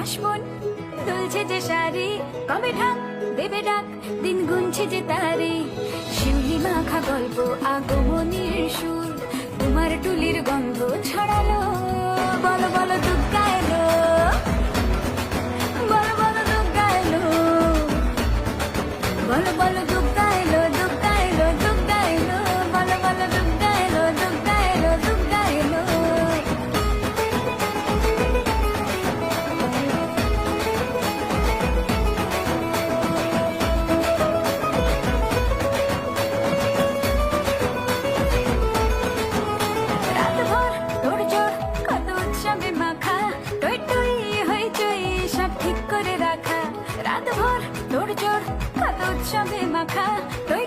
আসবন দুলছে যে শাড়ি, কবে ঢাক দেবে ডাক, দিন গুনছে যে তারি। শিউলি মাখা গল্প, আগমনীর সুর, তোমার টুলির গন্ধ ছড়ালো। বলো বলো দুগ্গা এলো, বলো বলো দুগ্গা এলো, বলো বলো দুগ্গা এলো, দুগ্গা এলো, দুগ্গা এলো, বলো বলো দুগ্গা এলো, দুগ্গা এলো, দুগ্গা এলো। রাতভর তোড়জোড়, কত উৎসবে মাখা, টই টই হইচই সব ঠিক করে রাখা। রাতভর তোড়জোড়, কত উৎসবে মাখা, টই